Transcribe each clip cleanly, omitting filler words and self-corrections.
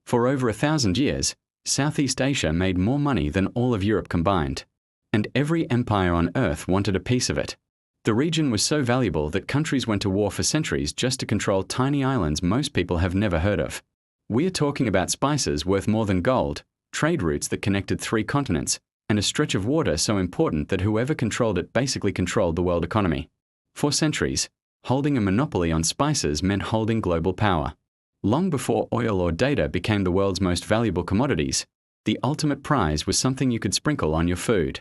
For over 1,000 years, Southeast Asia made more money than all of Europe combined, and every empire on Earth wanted a piece of it. The region was so valuable that countries went to war for centuries just to control tiny islands most people have never heard of. We are talking about spices worth more than gold, trade routes that connected 3 continents, and a stretch of water so important that whoever controlled it basically controlled the world economy. For centuries, holding a monopoly on spices meant holding global power. Long before oil or data became the world's most valuable commodities, the ultimate prize was something you could sprinkle on your food.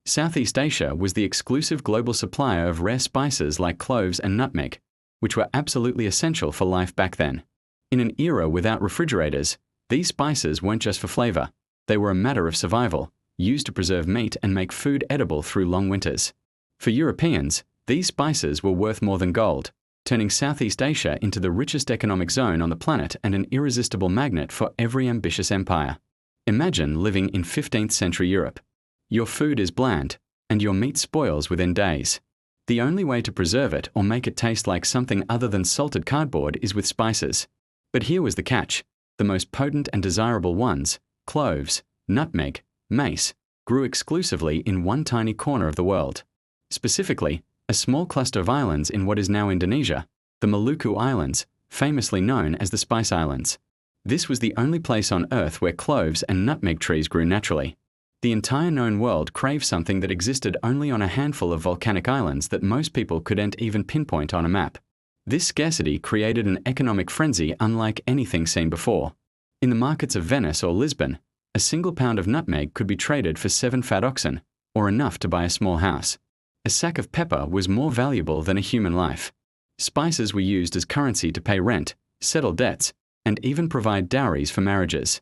Southeast Asia was the exclusive global supplier of rare spices like cloves and nutmeg, which were absolutely essential for life back then. In an era without refrigerators, these spices weren't just for flavor. They were a matter of survival, used to preserve meat and make food edible through long winters. For Europeans, these spices were worth more than gold, turning Southeast Asia into the richest economic zone on the planet and an irresistible magnet for every ambitious empire. Imagine living in 15th century Europe. Your food is bland, and your meat spoils within days. The only way to preserve it or make it taste like something other than salted cardboard is with spices. But here was the catch. The most potent and desirable ones, cloves, nutmeg, mace, grew exclusively in one tiny corner of the world. Specifically, a small cluster of islands in what is now Indonesia, the Maluku Islands, famously known as the Spice Islands. This was the only place on Earth where cloves and nutmeg trees grew naturally. The entire known world craved something that existed only on a handful of volcanic islands that most people couldn't even pinpoint on a map. This scarcity created an economic frenzy unlike anything seen before. In the markets of Venice or Lisbon, a single pound of nutmeg could be traded for 7 fat oxen, or enough to buy a small house. A sack of pepper was more valuable than a human life. Spices were used as currency to pay rent, settle debts, and even provide dowries for marriages.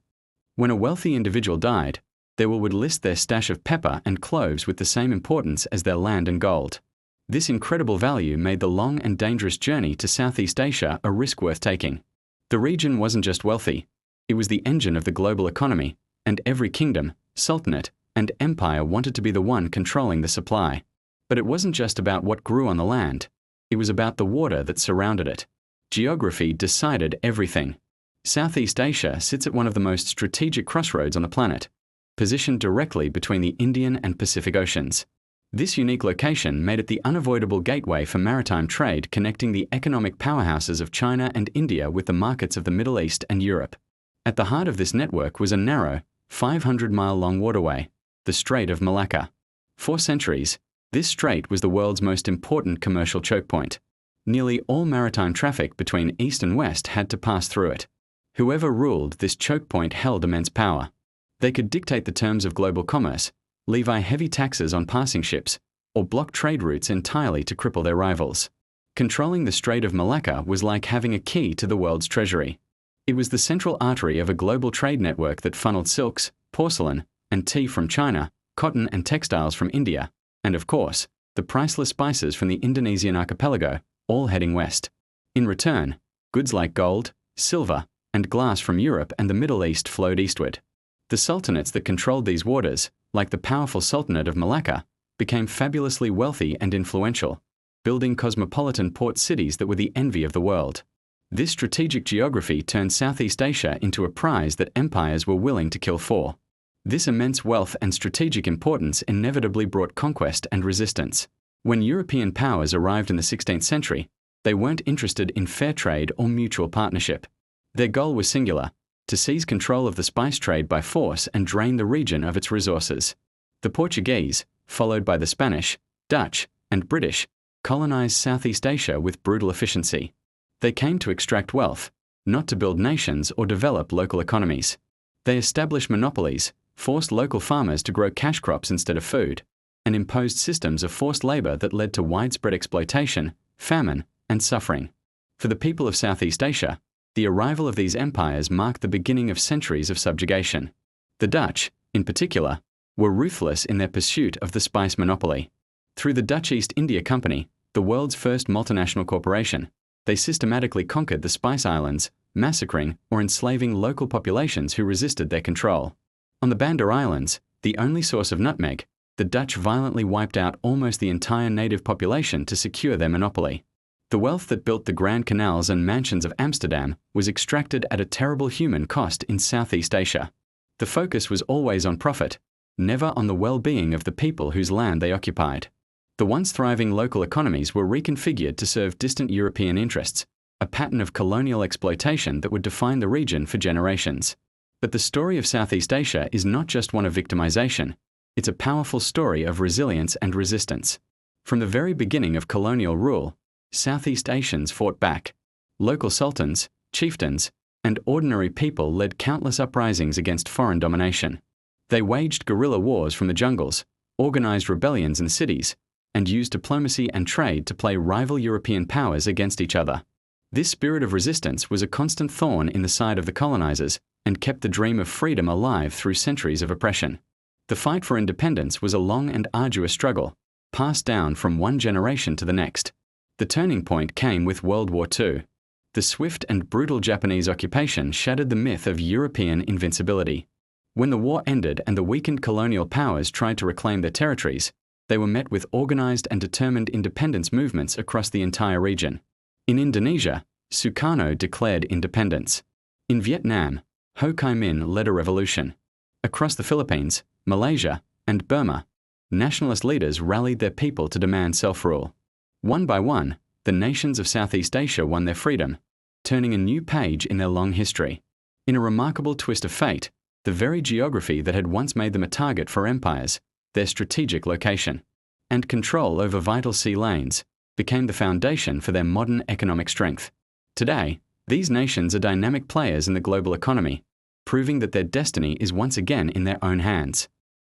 When a wealthy individual died, they would list their stash of pepper and cloves with the same importance as their land and gold. This incredible value made the long and dangerous journey to Southeast Asia a risk worth taking. The region wasn't just wealthy, it was the engine of the global economy, and every kingdom, sultanate, and empire wanted to be the one controlling the supply. But it wasn't just about what grew on the land, it was about the water that surrounded it. Geography decided everything. Southeast Asia sits at one of the most strategic crossroads on the planet, positioned directly between the Indian and Pacific Oceans. This unique location made it the unavoidable gateway for maritime trade connecting the economic powerhouses of China and India with the markets of the Middle East and Europe. At the heart of this network was a narrow, 500-mile-long waterway, the Strait of Malacca. For centuries, this strait was the world's most important commercial choke point. Nearly all maritime traffic between east and west had to pass through it. Whoever ruled this choke point held immense power. They could dictate the terms of global commerce, levy heavy taxes on passing ships, or block trade routes entirely to cripple their rivals. Controlling the Strait of Malacca was like having a key to the world's treasury. It was the central artery of a global trade network that funneled silks, porcelain, and tea from China, cotton and textiles from India, and of course, the priceless spices from the Indonesian archipelago, all heading west. In return, goods like gold, silver, and glass from Europe and the Middle East flowed eastward. The sultanates that controlled these waters, like the powerful Sultanate of Malacca, became fabulously wealthy and influential, building cosmopolitan port cities that were the envy of the world. This strategic geography turned Southeast Asia into a prize that empires were willing to kill for. This immense wealth and strategic importance inevitably brought conquest and resistance. When European powers arrived in the 16th century, they weren't interested in fair trade or mutual partnership. Their goal was singular: to seize control of the spice trade by force and drain the region of its resources. The Portuguese, followed by the Spanish, Dutch, and British, colonized Southeast Asia with brutal efficiency. They came to extract wealth, not to build nations or develop local economies. They established monopolies, forced local farmers to grow cash crops instead of food, and imposed systems of forced labor that led to widespread exploitation, famine, and suffering. For the people of Southeast Asia, the arrival of these empires marked the beginning of centuries of subjugation. The Dutch, in particular, were ruthless in their pursuit of the spice monopoly. Through the Dutch East India Company, the world's first multinational corporation, they systematically conquered the Spice Islands, massacring or enslaving local populations who resisted their control. On the Banda Islands, the only source of nutmeg, the Dutch violently wiped out almost the entire native population to secure their monopoly. The wealth that built the grand canals and mansions of Amsterdam was extracted at a terrible human cost in Southeast Asia. The focus was always on profit, never on the well-being of the people whose land they occupied. The once thriving local economies were reconfigured to serve distant European interests, a pattern of colonial exploitation that would define the region for generations. But the story of Southeast Asia is not just one of victimization. It's a powerful story of resilience and resistance. From the very beginning of colonial rule, Southeast Asians fought back. Local sultans, chieftains, and ordinary people led countless uprisings against foreign domination. They waged guerrilla wars from the jungles, organized rebellions in cities, and used diplomacy and trade to play rival European powers against each other. This spirit of resistance was a constant thorn in the side of the colonizers and kept the dream of freedom alive through centuries of oppression. The fight for independence was a long and arduous struggle, passed down from one generation to the next. The turning point came with World War II. The swift and brutal Japanese occupation shattered the myth of European invincibility. When the war ended and the weakened colonial powers tried to reclaim their territories, they were met with organized and determined independence movements across the entire region. In Indonesia, Sukarno declared independence. In Vietnam, Ho Chi Minh led a revolution. Across the Philippines, Malaysia, and Burma, nationalist leaders rallied their people to demand self-rule. One by one, the nations of Southeast Asia won their freedom, turning a new page in their long history. In a remarkable twist of fate, the very geography that had once made them a target for empires, their strategic location, and control over vital sea lanes, became the foundation for their modern economic strength. Today, these nations are dynamic players in the global economy, proving that their destiny is once again in their own hands.